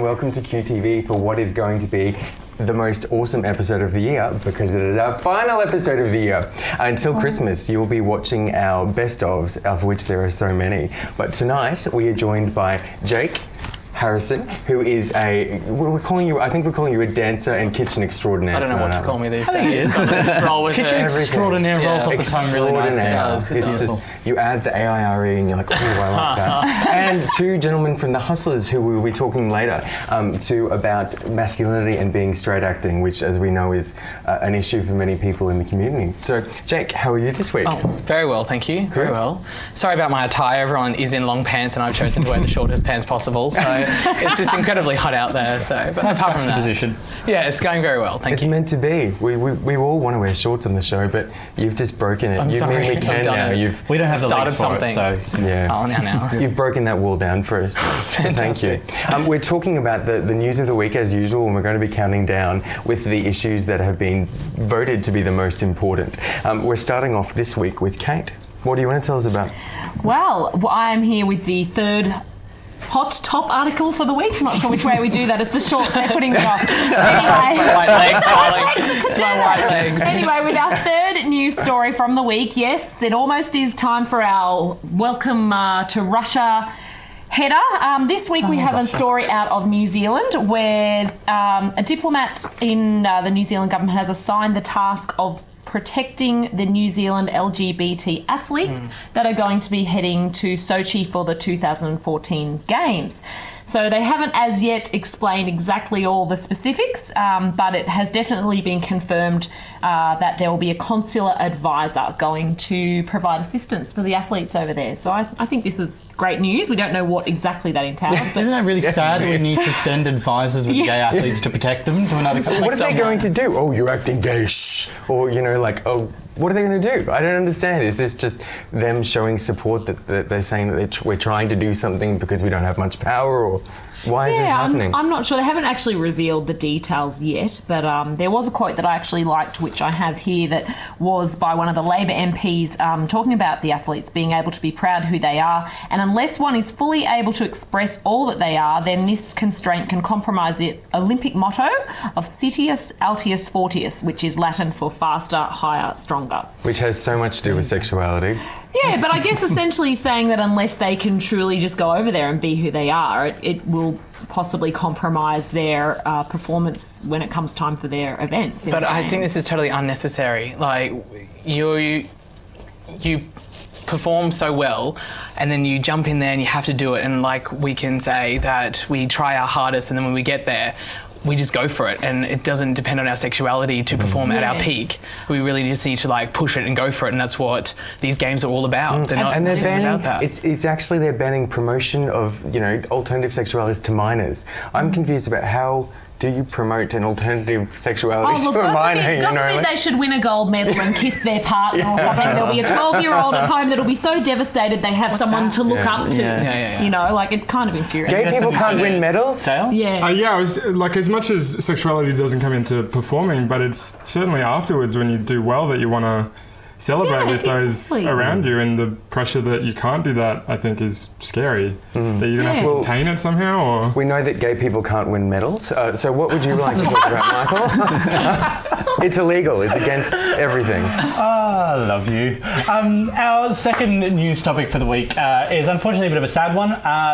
welcome to QTV for what is going to be the most awesome episode of the year, because it is our final episode of the year. Until Christmas, you will be watching our best ofs, of which there are so many. But tonight, we are joined by Jake Harrison, who is I think we're calling you a dancer and kitchen extraordinaire. I don't know what to call me these days. Just roll with kitchen extraordinaire rolls off the tongue really nicely. It's just, you add the AIRE and you're like, oh, I like that. And two gentlemen from The Hustlers who we'll be talking later about masculinity and being straight acting, which, as we know, is an issue for many people in the community. So, Jake, how are you this week? Oh, very well, thank you. Very well. Sorry about my attire. Everyone is in long pants and I've chosen to wear the shortest pants possible. So it's just incredibly hot out there. So, but nice apart from that, position. Yeah, it's going very well. Thank you. It's meant to be. We all want to wear shorts on the show, but you've just broken it. I'm sorry. We can now. We don't have the started legs for something. it, so yeah. Oh, now. You've broken that wall down for us. Thank you. We're talking about the news of the week as usual, and we're going to be counting down with the issues that have been voted to be the most important. We're starting off this week with Kate. What do you want to tell us about? Well, I'm here with the third hot top article for the week. I'm not sure which way we do that. It's the shorts they're putting it off. Anyway, my white legs, darling. It's my white legs. Anyway, with our third news story from the week, yes, it almost is time for our welcome to Russia header. This week we have a story out of New Zealand where a diplomat in the New Zealand government has assigned the task of protecting the New Zealand LGBT athletes that are going to be heading to Sochi for the 2014 Games. So they haven't as yet explained exactly all the specifics, but it has definitely been confirmed that there will be a consular advisor going to provide assistance for the athletes over there. So I think this is great news. We don't know what exactly that entails. But isn't it really sad that we need to send advisors with gay athletes to protect them to another country? What are they going to do? Oh, you're acting gay, shh. Or, oh, what are they going to do? I don't understand. Is this just them showing support that they're saying that we're trying to do something because we don't have much power, or why is this happening? I'm not sure. They haven't actually revealed the details yet, but there was a quote that I actually liked, which I have here, that was by one of the Labor MPs talking about the athletes being able to be proud who they are, and unless one is fully able to express all that they are, then this constraint can compromise the Olympic motto of Citius Altius Fortius, which is Latin for faster, higher, stronger. Which has so much to do with sexuality. Yeah, but I guess essentially saying that unless they can truly just go over there and be who they are, it will possibly compromise their performance when it comes time for their events. But I think this is totally unnecessary. Like, you perform so well and then you jump in there and you have to do it, and like we can say that we try our hardest and then when we get there we just go for it, and it doesn't depend on our sexuality to perform at our peak. We really just need to like push it and go for it, and that's what these games are all about. They're not banning, about that. It's actually they're banning promotion of alternative sexualities to minors. I'm confused about how do you promote an alternative sexuality to a minor? They should win a gold medal and kiss their partner or something. There'll be a 12-year-old at home that'll be so devastated they have someone to look up to. It kind of infuriates. Gay people can't win medals? Yeah. I was like, as much as sexuality doesn't come into performing, but it's certainly afterwards when you do well that you want to celebrate with those around you, and the pressure that you can't do that, I think, is scary. That you're going to have to contain it somehow. Or we know that gay people can't win medals. So what would you like to talk about, Michael? It's illegal. It's against everything. I love you. Our second news topic for the week is unfortunately a bit of a sad one.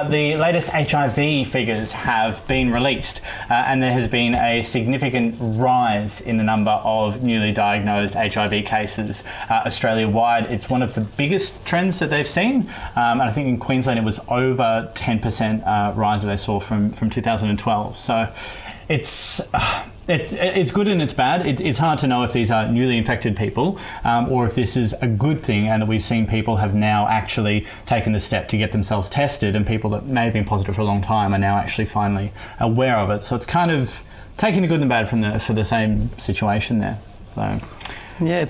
The latest HIV figures have been released, and there has been a significant rise in the number of newly diagnosed HIV cases Australia-wide. It's one of the biggest trends that they've seen, and I think in Queensland it was over 10% rise that they saw from 2012. So it's good and it's bad. It's hard to know if these are newly infected people or if this is a good thing, and that we've seen people have now actually taken the step to get themselves tested, and people that may have been positive for a long time are now actually finally aware of it. So it's kind of taking the good and the bad for the same situation there. So. Yeah,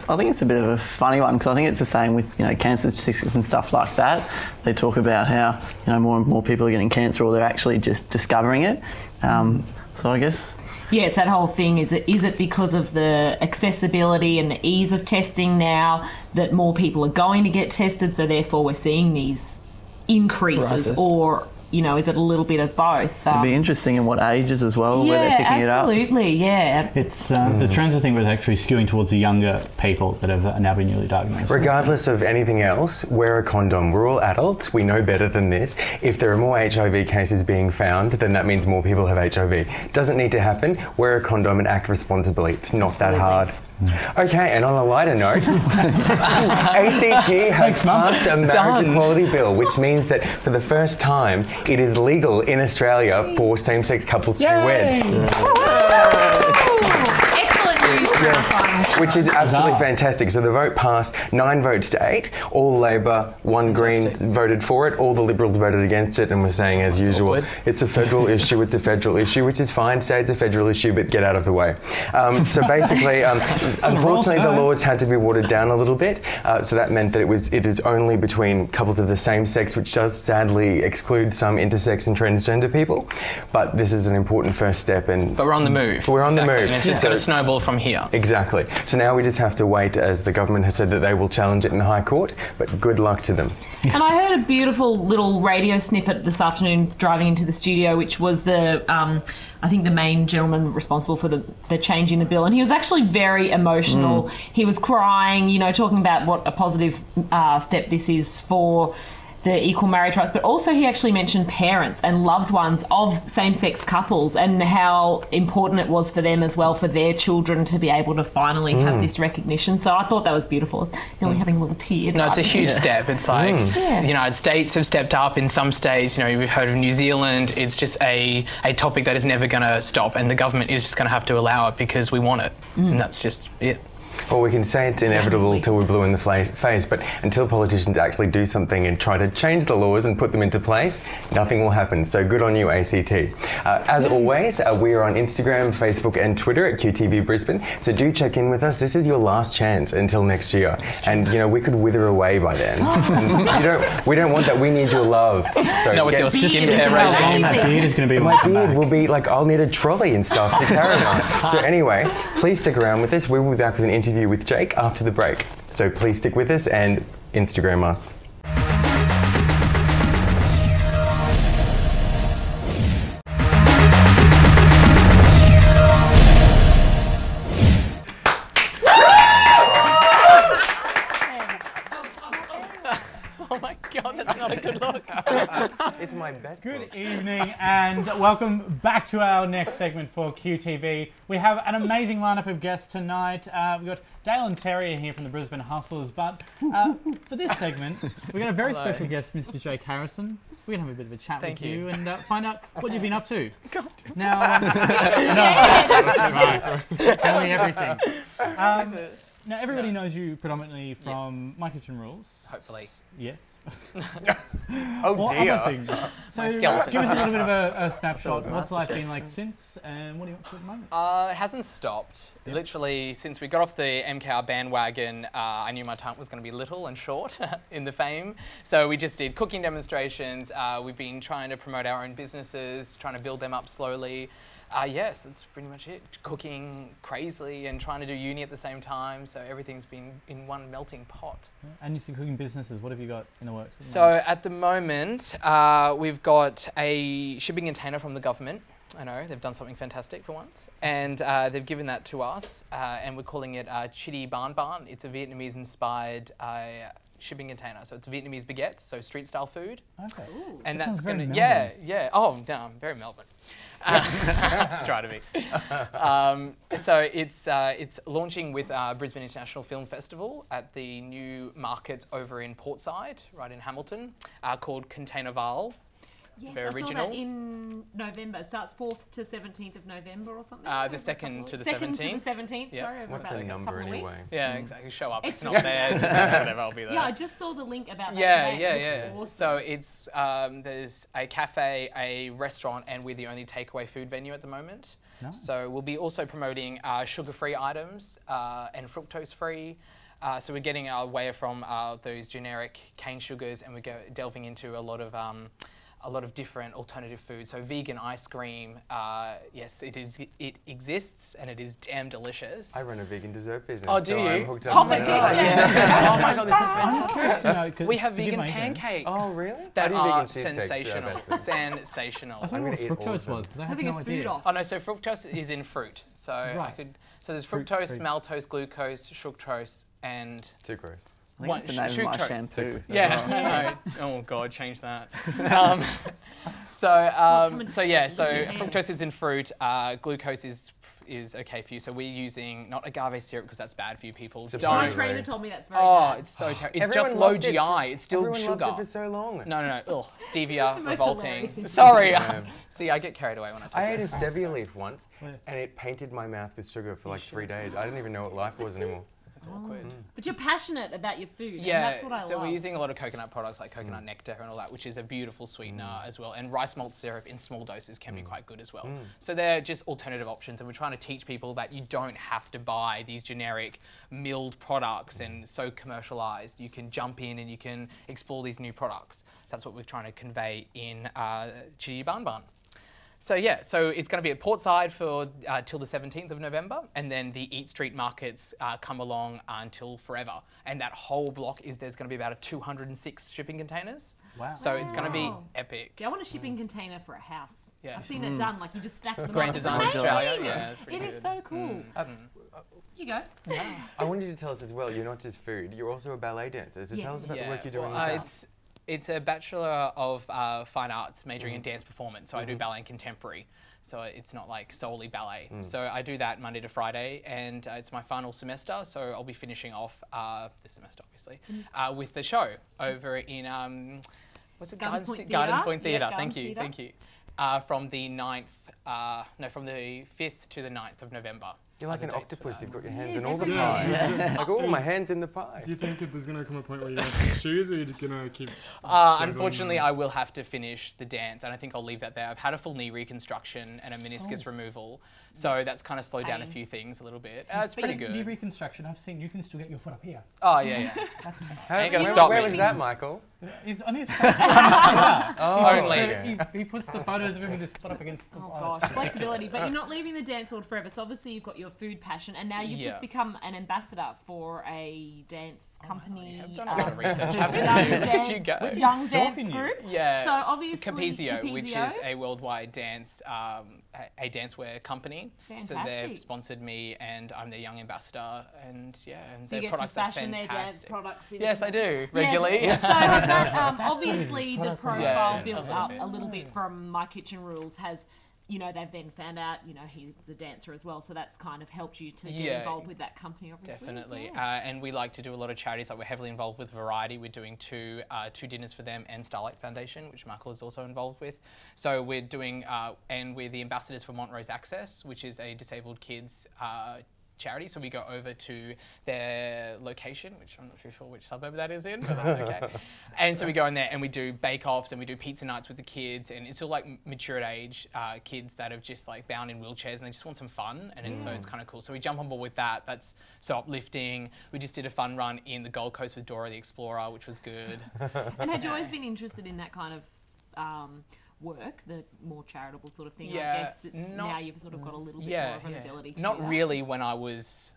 I think it's a bit of a funny one, because I think it's the same with cancer statistics and stuff like that. They talk about how more and more people are getting cancer, or they're actually just discovering it. So I guess. Yeah, it's that whole thing. Is it because of the accessibility and the ease of testing now that more people are going to get tested, so therefore we're seeing these increases? Or is it a little bit of both? It'd be interesting in what ages as well where they're picking it up. Absolutely, yeah. It's the transit thing was actually skewing towards the younger people that have now been newly diagnosed. Regardless of anything else, wear a condom. We're all adults. We know better than this. If there are more HIV cases being found, then that means more people have HIV. Doesn't need to happen. Wear a condom and act responsibly. It's not that hard. Okay, and on a lighter note, ACT has passed a marriage equality bill, which means that for the first time, it is legal in Australia for same-sex couples to wed. Excellent news for us. Which is absolutely fantastic. So the vote passed 9 votes to 8. All Labor, 1 Green voted for it. All the Liberals voted against it and were saying, as usual, it's a federal issue, it's a federal issue, which is fine. Say it's a federal issue, but get out of the way. So basically, unfortunately, the laws had to be watered down a little bit. So that meant that it is only between couples of the same sex, which does sadly exclude some intersex and transgender people. But this is an important first step. But we're on the move. We're on the move. And it's just going to snowball from here. Exactly. So now we just have to wait, as the government has said that they will challenge it in the High Court, but good luck to them. And I heard a beautiful little radio snippet this afternoon driving into the studio, which was I think the main gentleman responsible for the change in the bill, and he was actually very emotional. He was crying, talking about what a positive step this is for the equal marriage rights, but also he actually mentioned parents and loved ones of same-sex couples and how important it was for them as well, for their children to be able to finally have this recognition. So I thought that was beautiful. I was nearly having a little tear. No, it's a huge step. It's like the United States have stepped up in some states. You've heard of New Zealand. It's just a topic that is never going to stop, and the government is just going to have to allow it because we want it. And that's just it. Well, we can say it's inevitable till we're blue in the face, but until politicians actually do something and try to change the laws and put them into place, nothing will happen. So good on you, ACT. As always, we are on Instagram, Facebook and Twitter at QTV Brisbane, so do check in with us. This is your last chance until next year. And, we could wither away by then. And we don't want that. We need your love. So not with your skincare regime. That beard is going to be my beard will be like, I'll need a trolley and stuff to carry on. So anyway, please stick around with us. We will be back with an interview with Jake after the break. So please stick with us and Instagram us. Oh my God, that's not a good look. It's my best Good look. evening and welcome back to our next segment for QTV. We have an amazing lineup of guests tonight. We've got Dale and Terry here from the Brisbane Hustlers, but for this segment, we've got a very special guest, Mr. Jake Harrison. We're going to have a bit of a chat with you and find out what you've been up to. Now, tell me everything. Now, everybody knows you predominantly from My Kitchen Rules. Hopefully. Yes. Oh dear. Other things. So give us a little bit of a snapshot. What's life been like since, and what are you up to at the moment? It hasn't stopped. Yep. Literally, since we got off the MKR bandwagon, I knew my time was going to be little and short in the fame. So we just did cooking demonstrations. We've been trying to promote our own businesses, trying to build them up slowly. Yes, that's pretty much it. Cooking crazily and trying to do uni at the same time, so everything's been in one melting pot. And you said cooking businesses, what have you got in the works? At the moment, we've got a shipping container from the government. I know, they've done something fantastic for once. And they've given that to us, and we're calling it Chitty Barn Barn. It's a Vietnamese-inspired shipping container. So it's Vietnamese baguettes, so street-style food. Okay. Ooh, and that that's going to... Yeah. Oh, no, very Melbourne. Try to be. So it's launching with Brisbane International Film Festival at the new market over in Portside, right in Hamilton, called Container Val. Yes, Very original. I saw that in November. It starts 4th to 17th of November or something. The 2nd to the 17th. 2nd to the 17th, Yep. sorry. Over What's about the number a couple anyway? Of weeks. Yeah, exactly. Show up. It's It's not there. Just whatever, I'll be there. Yeah, I just saw the link about that Yeah, today. It looks So awesome. it's there's a cafe, a restaurant, and we're the only takeaway food venue at the moment. Nice. So we'll be also promoting sugar-free items and fructose-free. So we're getting away from those generic cane sugars, and we're delving into a lot of a lot of different alternative foods. So vegan ice cream, yes, it exists and it is damn delicious. I run a vegan dessert business. Oh, do so you? I'm hooked up Competition. to that. Oh my god, this is fantastic. We have vegan pancakes. pancakes. Oh, really? That I do are vegan cheesecakes, sensational. so Sensational. I was I'm wondering gonna what eat all fructose of them. was because I have Having no a food idea. off. Oh no, so fructose is in fruit. So Right. so there's fructose, maltose, glucose, fructose, and Sucrose. I think that's the name of my shampoo. yeah. No. Oh god, change that. So yeah, so fructose is in fruit. Glucose is okay for you. So we're using not agave syrup because that's bad for you people. It's a Don't. My Don't. trainer told me that's very Oh, bad. it's so terrible. It's Everyone just low loved it GI. for- It's still Everyone sugar. loved it for so long. No. Ugh, stevia, the most revolting. hilarious thing. Sorry. Yeah. See, I get carried away when I talk I about ate a it. stevia leaf once, and it painted my mouth with sugar for like 3 days. I didn't even know what life was anymore. It's awkward. But you're passionate about your food, and Yeah, that's what I so love. we're using a lot of coconut products like coconut nectar and all that, which is a beautiful sweetener as well. And rice malt syrup in small doses can be quite good as well. So they're just alternative options, and we're trying to teach people that you don't have to buy these generic milled products and so commercialized. You can jump in and you can explore these new products. So that's what we're trying to convey in Chili Bun Bun. So yeah, so it's going to be at Portside for till the 17th of November, and then the Eat Street markets come along until forever. And that whole block there's going to be about 206 shipping containers. Wow. So it's going to be Wow. epic. Yeah, I want a shipping container for a house. Yeah. I've seen it done, like you just stack them Grand up. It's Design amazing. Australia, yeah, it's pretty It is good. so cool. You go. I wanted you to tell us as well, you're not just food, you're also a ballet dancer. So tell us about the work you're doing well, with that. it's a Bachelor of Fine Arts majoring in dance performance. So I do ballet and contemporary. So it's not like solely ballet. So I do that Monday to Friday, and it's my final semester. So I'll be finishing off this semester, obviously, with the show over in what's it? Gardens Point Gardens Theatre. Point Yeah, Theatre. Gardens Thank you, Theatre. thank you. From the 9th, from the 5th to the 9th of November. You're like are an the dates for octopus, that. you've got your hands Yes, in all the everywhere. pies. Like, oh, my hand's in the pie. Do you think that there's going to come a point where you have to choose, or you're just going to keep... Unfortunately, I will have to finish the dance, and I think I'll leave that there. I've had a full knee reconstruction and a meniscus removal, so that's kind of slowed down a Pain. few things a little bit. It's pretty Knee good. reconstruction, I've seen you can still get your foot up here. Oh, yeah. Ain't gonna Where, stop where me. was that, Michael? He's on his Facebook. Only. okay. He puts the photos of him with his foot up against the Oh gosh, flexibility. But you're not leaving the dance world forever. So obviously you've got your food passion, and now you've just become an ambassador for a dance company. I've done a lot of research, haven't young you? Where'd you go? young dance Stalking you. group. Yeah. So obviously Capezio, which is a worldwide dance, a dancewear company. So Fantastic. they've sponsored me, and I'm their young ambassador, and and So you their get to products are fashion their dance fantastic. products. Yes, I do regularly. Yes. So has that, obviously the profile Yeah, built a up little a little bit from My Kitchen Rules has, they've then found out, he's a dancer as well. So that's kind of helped you to get involved with that company, obviously. Definitely, Yeah. and we like to do a lot of charities. Like we're heavily involved with Variety. We're doing two dinners for them and Starlight Foundation, which Michael is also involved with. So we're doing, and we're the ambassadors for Montrose Access, which is a disabled kids charity. So we go over to their location, which I'm not too sure which suburb that is in, but that's okay. And so we go in there and we do bake-offs and we do pizza nights with the kids, and it's all like mature age kids that have just like bound in wheelchairs and they just want some fun, and so it's kind of cool. So we jump on board with that. That's so uplifting. We just did a fun run in the Gold Coast with Dora the Explorer, which was good. And had you always been interested in that kind of work, the more charitable sort of thing? Yeah, I guess now you've sort of got a little bit more of an ability to Not do that. really when I was,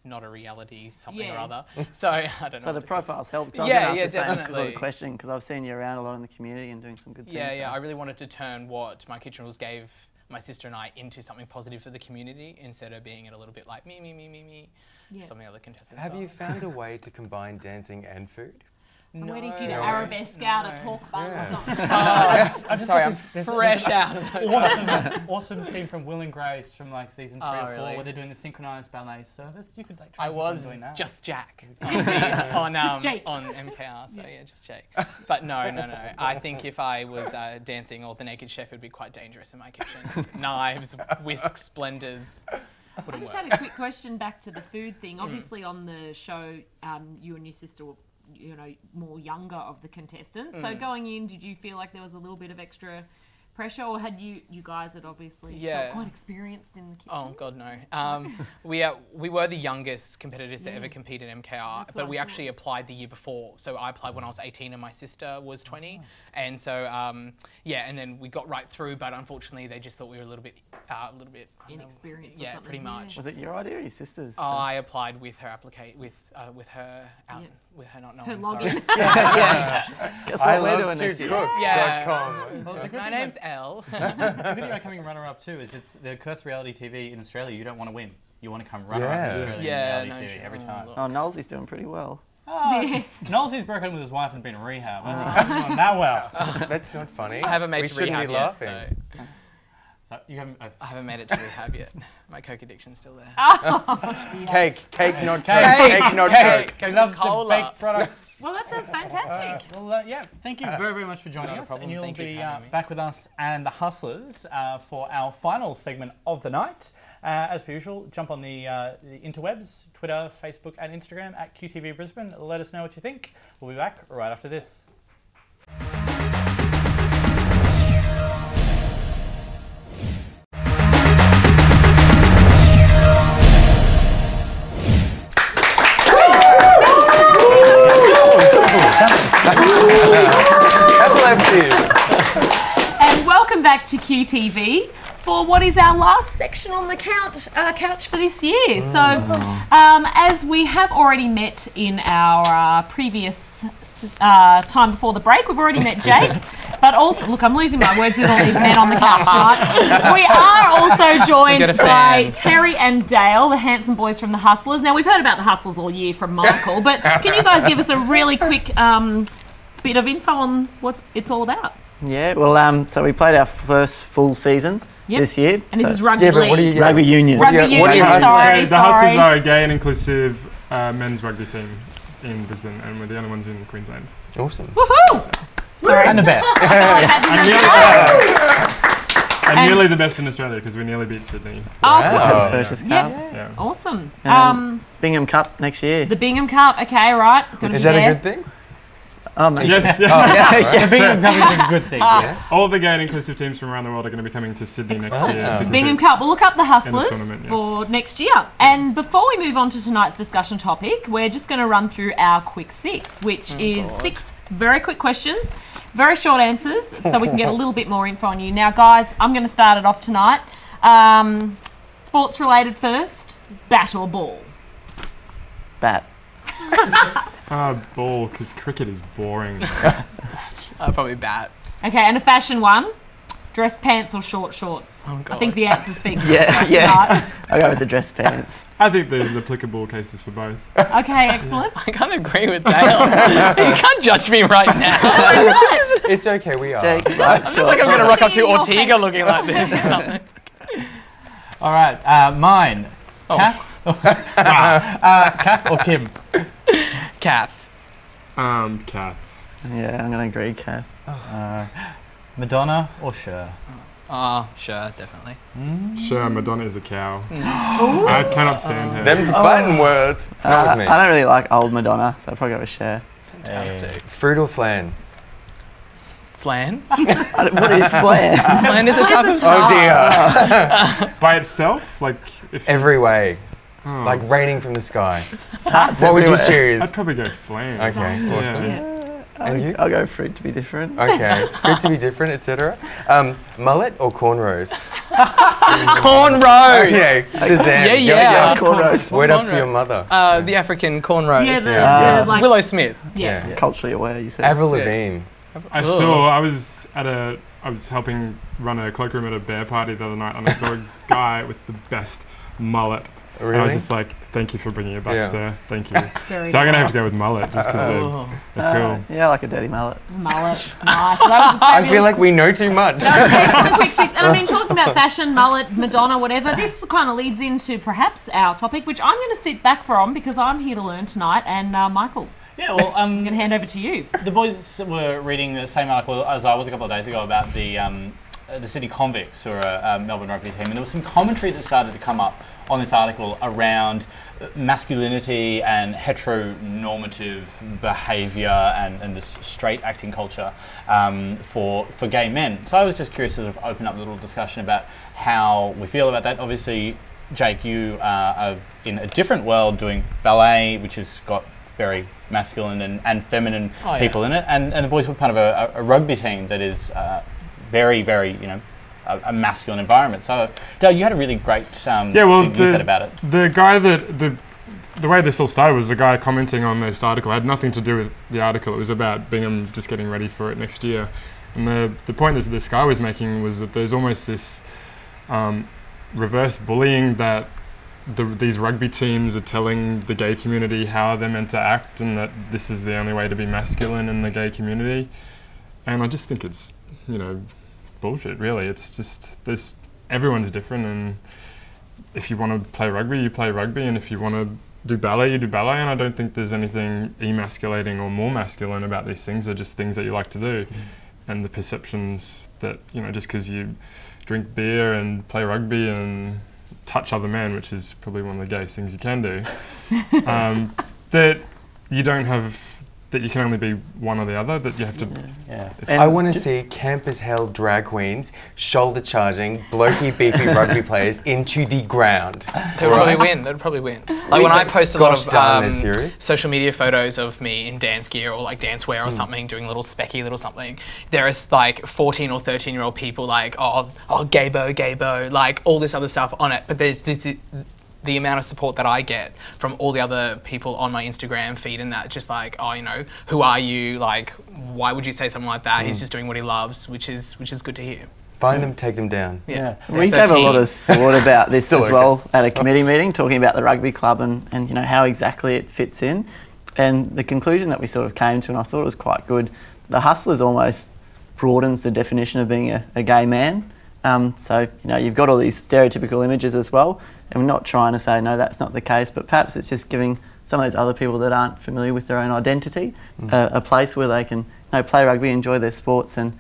not a reality something or Yeah. other. So I don't know. So the profiles helped. So I was Yeah, going to yeah, ask the same definitely. sort of question because I've seen you around a lot in the community and doing some good things. Yeah, so. I really wanted to turn what My Kitchen Rules gave my sister and I into something positive for the community instead of being it a little bit like me, Yeah. some of the other contestants Have are. you found a way to combine dancing and food? I'm waiting for you to No. arabesque out a pork bun Yeah. or something. I'm sorry, I'm fresh out of those. Awesome scene from Will and Grace from like season 3 or 4 really? where they're doing the synchronized ballet service. You could like try I was doing that. just Jack on Just Jake. on MKR, so yeah, just Jake. But no. I think if I was dancing or the Naked Chef, it would be quite dangerous in my kitchen. Knives, whisks, blenders. I Wouldn't just work. had a quick question back to the food thing. Obviously, on the show, you and your sister were, more younger of the contestants. So going in, did you feel like there was a little bit of extra pressure, or had you guys had obviously Yeah. felt quite experienced in the kitchen? Oh God, no. We were the youngest competitors to ever compete in MKR, That's what but we I actually applied the year before. So I applied when I was 18 and my sister was 20, and so and then we got right through. But unfortunately, they just thought we were a little bit Inexperienced. Or yeah, something. pretty much. Was it your idea or your sister's? Oh, I applied with her with her out, Yeah. with her not Her knowing. login. Guess what I we're love doing to next year? cook. Yeah. .com. Well, the good My thing name's Elle. the good thing about coming runner-up too is it's the Curse Reality TV in Australia. You don't want to win. You want to come runner-up Yeah. in Australian Yeah, reality no TV shit. every time. Oh, Knowlesy's doing pretty well. Knowlesy's broken with his wife and been in rehab. He's not doing that well. That's not funny. I haven't made we it to shouldn't rehab be yet, laughing. so So you haven't. I haven't made it to rehab yet. My coke addiction's still there. Cake, not Cake. coke. Cake, not coke. He loves to Coca-Cola. bake products. Well, that sounds fantastic. Well, yeah, thank you very, very much for joining Not a us. problem. And you'll Thank you be for having me. back with us and the Hustlers for our final segment of the night. As per usual, jump on the interwebs, Twitter, Facebook and Instagram at QTV Brisbane. Let us know what you think. We'll be back right after this. And welcome back to QTV for what is our last section on the couch for this year. So, as we have already met in our previous time before the break, we've already met Jake, but also, look, I'm losing my words with all these men on the couch tonight. We are also joined by Terry and Dale, the handsome boys from the Hustlers. Now, we've heard about the Hustlers all year from Michael, but can you guys give us a really quick bit of info on what it's all about? Yeah, well, so we played our first full season this year. And this is rugby league. Rugby union. Rugby union, sorry. The Hustlers are a gay and inclusive men's rugby team in Brisbane, and we're the only ones in Queensland. Awesome. Woohoo! And the best. And nearly the best in Australia because we nearly beat Sydney. Oh, Purchase Cup. Yeah. awesome. Bingham Cup next year. The Bingham Cup, okay, right. Gotta Is be that there. a good thing? Yes. The Bingham Cup is a good thing. Yes. All the gay and inclusive teams from around the world are going to be coming to Sydney next year. to compete. Bingham Cup. We'll look up the Hustlers tournament, yes. for next year. And before we move on to tonight's discussion topic, we're just going to run through our quick six, which is 6 very quick questions, very short answers, so we can get a little bit more info on you. Now, guys, I'm going to start it off tonight. Sports related first. Bat or ball? Bat. Ball, because cricket is boring. I'll probably bat. Okay, and a fashion one. Dress pants or short shorts? Oh, God. I think the answer speaks for Yeah, itself yeah. tonight. I'll go with the dress pants. I think there's applicable cases for both. Okay, excellent. I can't agree with Dale. You can't judge me right now. It's okay, we are. Jake, It's like I'm going to rock up to Your Ortega face. looking like this or something. All right, mine. Kath? Kath or Kim? Kath. Kath. Yeah, I'm going to agree, Kath. Madonna or Cher? Oh, sure, definitely. Sure, Madonna is a cow. I cannot stand her. Them's fighting words. Not with me. I don't really like old Madonna, so I'll probably go with Cher. Fantastic. Fruit or flan? Flan? What is flair? Flan is a type of Oh tart. dear. By itself, like if Every way. oh, Like raining from the sky. Tarts What would you everywhere. choose? I'd probably go flan. Okay, Yeah. awesome. And you? I'll go fruit to be different. Okay, good to be different, etc. Mullet or cornrows? Cornrows! Okay, Shazam. Yeah. Cornrows. Word up to your mother. The African cornrows. Yeah. like, Willow Smith. yeah. Culturally aware, you said. Avril Lavigne. I was helping run a cloakroom at a bear party the other night, and I saw a guy with the best mullet. And I was Really? just like, "Thank you for bringing it back, Yeah. sir. Thank you." Very So I'm gonna nice. have to go with mullet just because they're cool. Yeah, I like a dirty mullet. Mullet. Nice. Well, that was a I fabulous feel like we know too much. excellent quick six. And I mean, talking about fashion, mullet, Madonna, whatever, this kind of leads into perhaps our topic, which I'm going to sit back from because I'm here to learn tonight. And Michael, Yeah, well, I'm going to hand over to you. the boys were reading the same article as I was a couple of days ago about the the Sydney Convicts, who are a Melbourne rugby team, and there was some commentary that started to come up on this article around masculinity and heteronormative behaviour and this straight acting culture for gay men. So I was just curious to sort of open up a little discussion about how we feel about that. Obviously, Jake, you are in a different world doing ballet, which has got very masculine and feminine people in it, and the boys were part of a rugby team that is very, very, you know, a masculine environment. So, Dale, you had a really great thing you said about it. The guy the way this all started was the guy commenting on this article. It had nothing to do with the article. It was about Bingham just getting ready for it next year. And the point that this guy was making was that there's almost this reverse bullying that these rugby teams are telling the gay community how they're meant to act, and that this is the only way to be masculine in the gay community. And I just think it's, you know, bullshit, really. It's just, everyone's different, and if you want to play rugby, you play rugby, and if you want to do ballet, you do ballet, and I don't think there's anything emasculating or more masculine about these things. They're just things that you like to do. And the perceptions that, you know, just because you drink beer and play rugby and touch other men, which is probably one of the gayest things you can do, that you don't have, that you can only be one or the other, that you have to... I want to see camp as hell drag queens shoulder charging blokey beefy rugby players into the ground. They'd probably win. They'd probably win. Like when I post a lot of social media photos of me in dance gear or like dance wear or something, doing little specky little something, there is like 14 or 13-year-old people like, oh, gaybo, like all this other stuff on it. But there's the amount of support that I get from all the other people on my Instagram feed, and that just like, oh, you know, who are you? Like, why would you say something like that? He's just doing what he loves, which is good to hear. Find them, take them down. Yeah. We gave a lot of thought about this as well at a committee meeting, talking about the rugby club and you know how exactly it fits in. And the conclusion that we sort of came to, and I thought it was quite good, the Hustlers almost broadens the definition of being a gay man. So, you know, you've got all these stereotypical images as well, and we're not trying to say, no, that's not the case, but perhaps it's just giving some of those other people that aren't familiar with their own identity a place where they can, you know, play rugby, enjoy their sports, and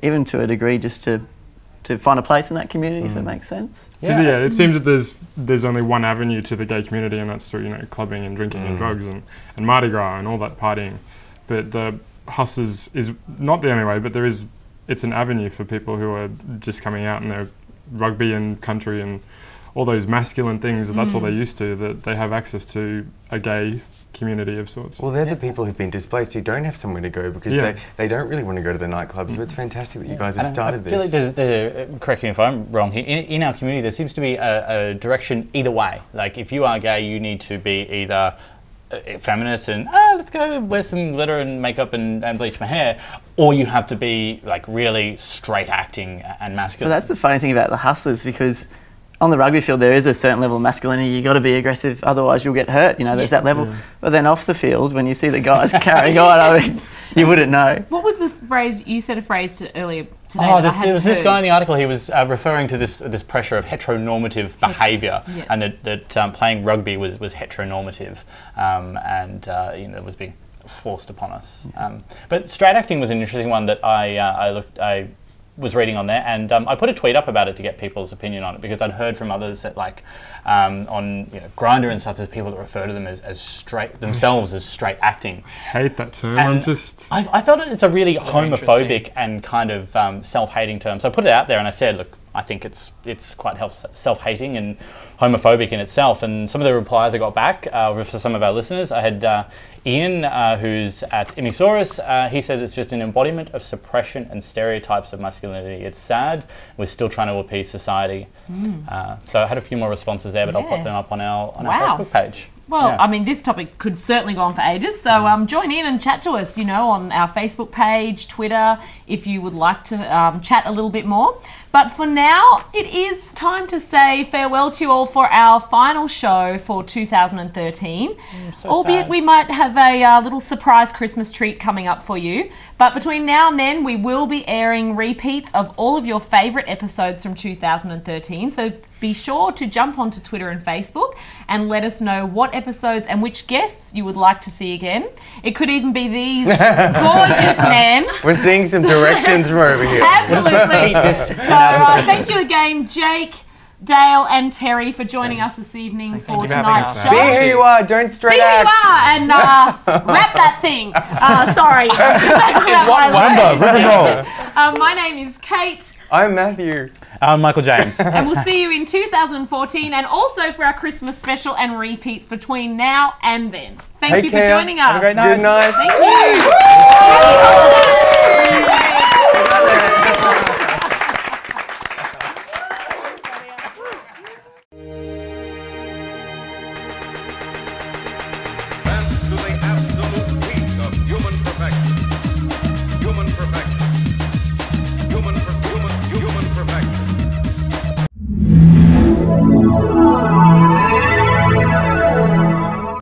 even to a degree just to find a place in that community, if that makes sense. Yeah, it seems that there's only one avenue to the gay community, and that's through, you know, clubbing and drinking and drugs and Mardi Gras and all that partying. But the Hustlers is not the only way, but it's an avenue for people who are just coming out and they're rugby and country and all those masculine things, and that's all they're used to, that they have access to a gay community of sorts. Well, they're the people who've been displaced who don't have somewhere to go because they don't really want to go to the nightclubs. So it's fantastic that you guys have started this. I feel like there's correct me if I'm wrong here, in our community there seems to be a direction either way. Like if you are gay, you need to be either effeminate and let's go wear some glitter and makeup and bleach my hair, or you have to be like really straight acting and masculine. But that's the funny thing about the Hustlers, because on the rugby field there is a certain level of masculinity. You got to be aggressive, otherwise you'll get hurt. You know, there's that level. But then off the field, when you see the guys carrying on, I mean, you wouldn't know. What was the phrase you said earlier today? There was this guy in the article. He was referring to this pressure of heteronormative behaviour, and that playing rugby was heteronormative, and you know, was being forced upon us. But straight acting was an interesting one that I was reading on there, and I put a tweet up about it to get people's opinion on it, because I'd heard from others that like on Grindr and stuff, there's people that refer to them as straight themselves as straight acting. Hate that term. And I felt it's a really homophobic and kind of self-hating term. So I put it out there and I said, look, I think it's quite self-hating and homophobic in itself. And some of the replies I got back for some of our listeners, I had Ian, who's at Imisaurus. He said it's just an embodiment of suppression and stereotypes of masculinity. It's sad. We're still trying to appease society. So I had a few more responses there, but I'll put them up on our Facebook page. Well, I mean, this topic could certainly go on for ages, so join in and chat to us, on our Facebook page, Twitter, if you would like to chat a little bit more. But for now, it is time to say farewell to you all for our final show for 2013. Albeit sad. We might have a little surprise Christmas treat coming up for you. But between now and then, we will be airing repeats of all of your favourite episodes from 2013. So be sure to jump onto Twitter and Facebook and let us know what episodes and which guests you would like to see again. It could even be these gorgeous men. We're seeing some directions from over here. Absolutely. So, thank you again, Jake, Dale and Terry for joining us this evening for tonight's show. Be who you are, don't straight act. Be who you are and rap that thing. Sorry. My name is Kate. I'm Matthew. I'm Michael James. And we'll see you in 2014 and also for our Christmas special and repeats between now and then. Thank you for joining us. Have a great night. Good night. Thank you.